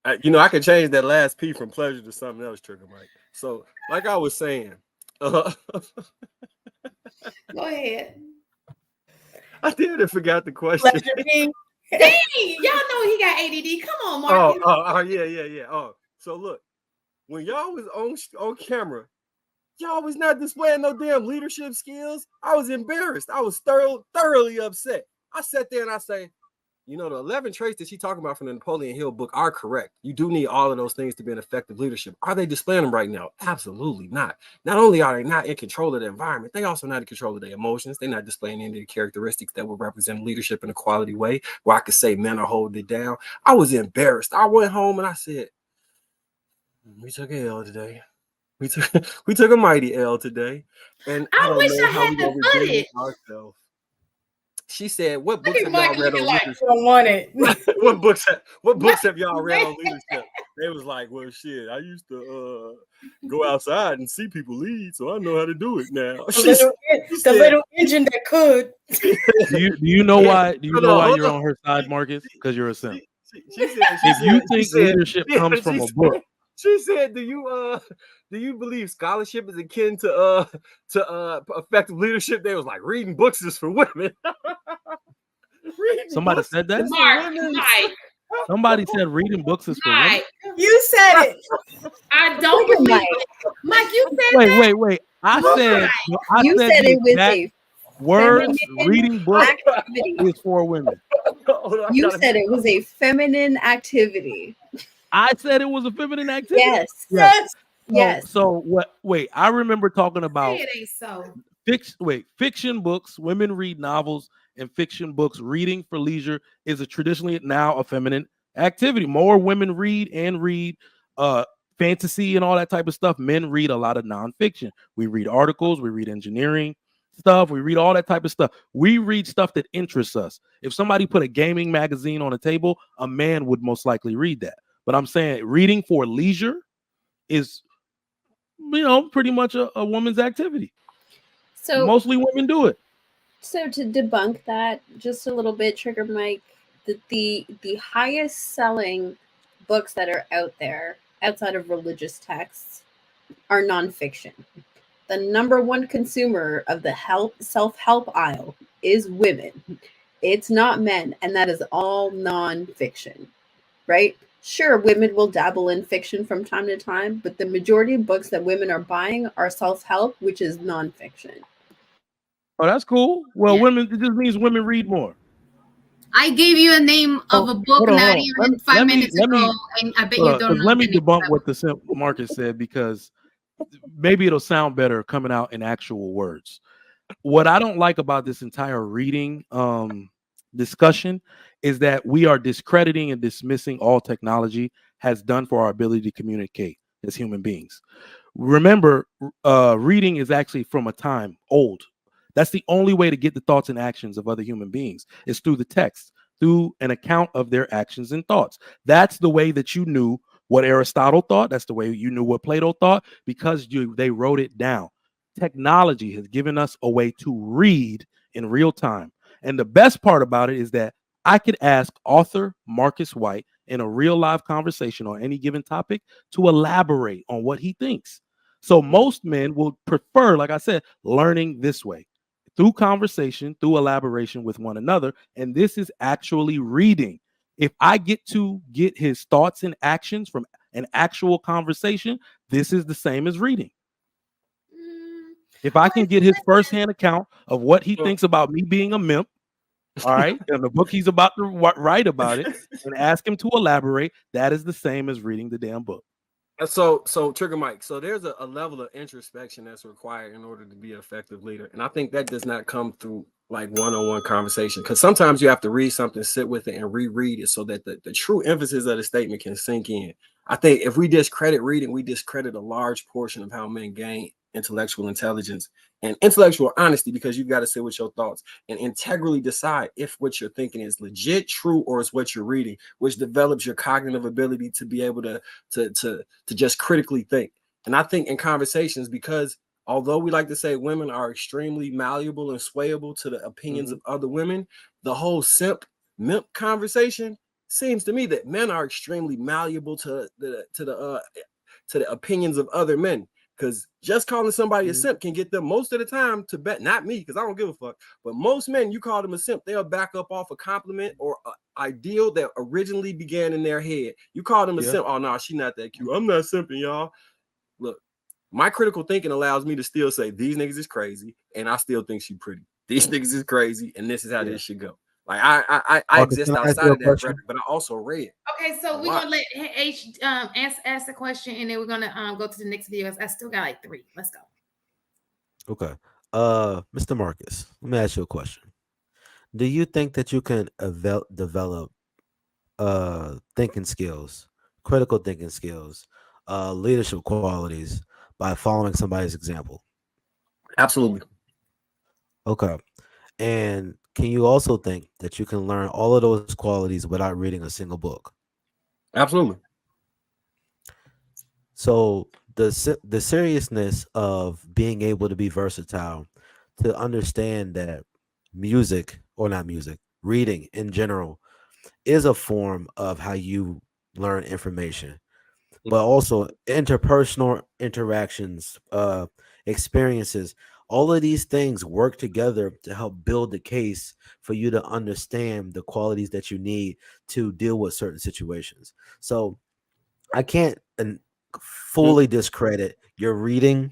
I could change that last P from pleasure to something else, Trigger Mike. So, like I was saying, Go ahead. I did and forgot the question. Pleasure P. Dang, y'all know he got ADD. Come on, Marcus. Yeah. Oh, so look, when y'all was on camera, y'all was not displaying no damn leadership skills. I was embarrassed. I was thoroughly upset. I sat there and I say, the 11 traits that she's talking about from the Napoleon Hill book are correct. You do need all of those things to be an effective leadership. Are they displaying them right now? Absolutely not. Not only are they not in control of the environment, they also not in control of their emotions. They're not displaying any of the characteristics that would represent leadership in a quality way where I could say men are holding it down. I was embarrassed. I went home and I said, we took an L today. We took a mighty L today. And I don't wish know I how had we the gonna redeem footage. ourselves. She said, "What Look books at have y'all Mike read looking on like leadership? you don't want it. What books have y'all read on leadership?" They was like, "Well, shit, I used to go outside and see people lead, so I know how to do it now." The little engine that could. Do you know why? Do you know why you're on. on her side, Marcus? Because you're a simp. She said, if you think leadership comes from a book, she said, "Do you believe scholarship is akin to effective leadership?" They was like, "Reading books is for women." Somebody said that. Mike. Somebody said reading books is for women. You said it. I don't believe it. Mike, you said that. Wait. I said it was a words. Reading books activity. is for women. You said it was a feminine activity. I said it was a feminine activity. Yes. So what? Wait, I remember talking about it ain't so. Fiction books. Women read novels and fiction books. Reading for leisure is traditionally now a feminine activity. More women read fantasy and all that type of stuff. Men read a lot of nonfiction. We read articles. We read engineering stuff. We read all that type of stuff. We read stuff that interests us. If somebody put a gaming magazine on a table, a man would most likely read that. But I'm saying reading for leisure is, pretty much a woman's activity. So mostly women do it. So to debunk that just a little bit, Trigger Mike, the highest selling books that are out there outside of religious texts are nonfiction. The number one consumer of the self-help aisle is women. It's not men, and that is all nonfiction, right? Sure, women will dabble in fiction from time to time, but the majority of books that women are buying are self-help, which is nonfiction. Oh, that's cool. Well, women, it just means women read more. I gave you a name of a book not even 5 minutes ago, and I bet you don't know. Let me debunk what the Marcus said, because maybe it'll sound better coming out in actual words. What I don't like about this entire reading discussion is that we are discrediting and dismissing all technology has done for our ability to communicate as human beings. Remember, reading is actually from a time old. That's the only way to get the thoughts and actions of other human beings, is through the text, through an account of their actions and thoughts. That's the way that you knew what Aristotle thought. That's the way you knew what Plato thought, because they wrote it down. Technology has given us a way to read in real time. And the best part about it is that I could ask author Marcus White in a real live conversation on any given topic to elaborate on what he thinks. So most men will prefer, like I said, learning this way, through conversation, through elaboration with one another. And this is actually reading. If I get to get his thoughts and actions from an actual conversation, this is the same as reading. If I can get his firsthand account of what he thinks about me being a mimp, all right, and the book he's about to write about it, and ask him to elaborate, that is the same as reading the damn book. So Trigger Mike, so there's a level of introspection that's required in order to be an effective leader. And I think that does not come through like one-on-one conversation, because sometimes you have to read something, sit with it, and reread it so that the true emphasis of the statement can sink in. I think if we discredit reading, we discredit a large portion of how men gain intellectual intelligence and intellectual honesty, because you've got to sit with your thoughts and integrally decide if what you're thinking is legit, true, or is what you're reading, which develops your cognitive ability to be able to just critically think. And I think in conversations, because although we like to say women are extremely malleable and swayable to the opinions of other women, the whole simp conversation seems to me that men are extremely malleable to the opinions of other men. Because just calling somebody a simp can get them most of the time to bet, not me, because I don't give a fuck, but most men, you call them a simp, they'll back up off a compliment or an ideal that originally began in their head. You call them a simp, oh, no, she not that cute. I'm not simping, y'all. Look, my critical thinking allows me to still say, these niggas is crazy, and I still think she pretty. These niggas is crazy, and this is how this should go. Like, I exist outside of that rhetoric, but I also read. Okay, so we're gonna let H ask the question, and then we're gonna go to the next video. I still got like 3. Let's go. Okay. Mr. Marcus, let me ask you a question. Do you think that you can develop thinking skills, critical thinking skills, leadership qualities by following somebody's example? Absolutely. Okay. And can you also think that you can learn all of those qualities without reading a single book? Absolutely. So the seriousness of being able to be versatile, to understand that reading in general is a form of how you learn information, but also interpersonal interactions, experiences, all of these things work together to help build the case for you to understand the qualities that you need to deal with certain situations. So I can't fully discredit your reading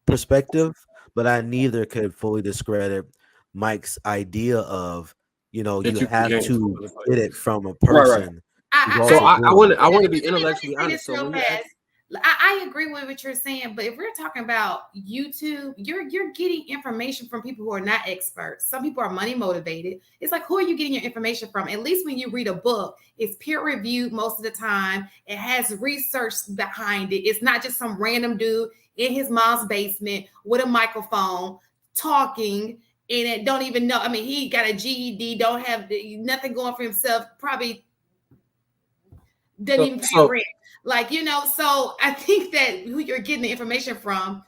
perspective, but I neither could fully discredit Mike's idea of, you have to get it from a person. I want to be intellectually honest. So when I agree with what you're saying, but if we're talking about YouTube, you're getting information from people who are not experts. Some people are money motivated. It's like, who are you getting your information from? At least when you read a book, it's peer reviewed most of the time. It has research behind it. It's not just some random dude in his mom's basement with a microphone talking and it don't even know. I mean, he got a GED, don't have nothing going for himself, probably doesn't even pay rent. Like, so I think that who you're getting the information from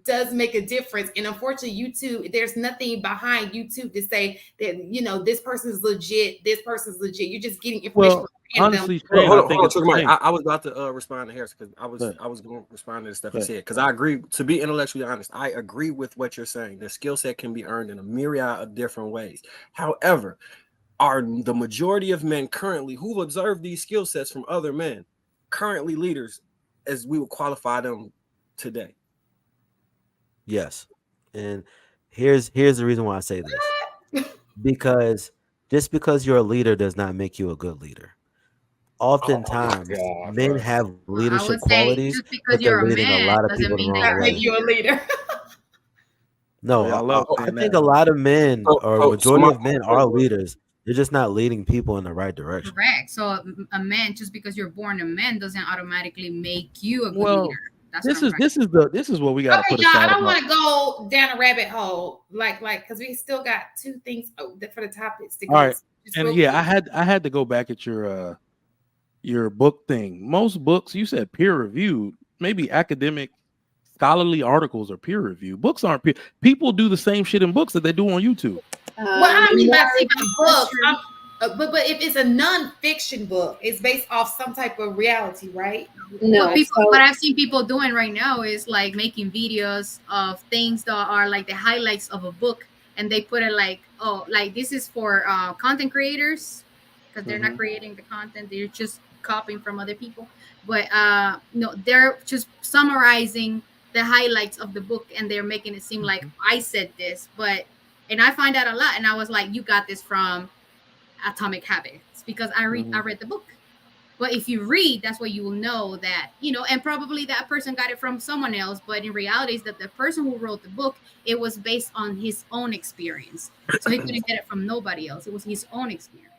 does make a difference. And unfortunately, YouTube, there's nothing behind YouTube to say that, this person's legit, this person's legit. You're just getting information from honestly, hold on, I was about to respond to Harris because I was going to respond to the stuff he said, because I agree. To be intellectually honest, I agree with what you're saying. The skill set can be earned in a myriad of different ways. However, are the majority of men currently who've observed these skill sets from other men currently leaders as we would qualify them today? Yes. And here's the reason why I say this. Because just because you're a leader does not make you a good leader. Oftentimes, men have leadership qualities, but they're leading a lot of people the wrong way. You're a leader. No, I think a lot of men, or majority of men, are leaders. They're just not leading people in the right direction. Correct. So a man, just because you're born a man, doesn't automatically make you a good leader. This is what we got to put y'all, aside. I don't want to go down a rabbit hole, like because we still got 2 things for the topics. All right, and I had to go back at your book thing. Most books, you said peer reviewed, maybe academic, scholarly articles are peer reviewed. Books aren't peer. People do the same shit in books that they do on YouTube. Well, I mean, by book, but if it's a non-fiction book, it's based off some type of reality, right? No. What I've seen people doing right now is like making videos of things that are like the highlights of a book, and they put it like, this is for content creators, because they're not creating the content, they're just copying from other people. But no, they're just summarizing the highlights of the book, and they're making it seem like I said this, and I find that a lot. And I was like, you got this from Atomic Habits, because I read the book. But if you read, that's where you will know that, and probably that person got it from someone else. But in reality, is that the person who wrote the book, it was based on his own experience. So he couldn't get it from nobody else. It was his own experience.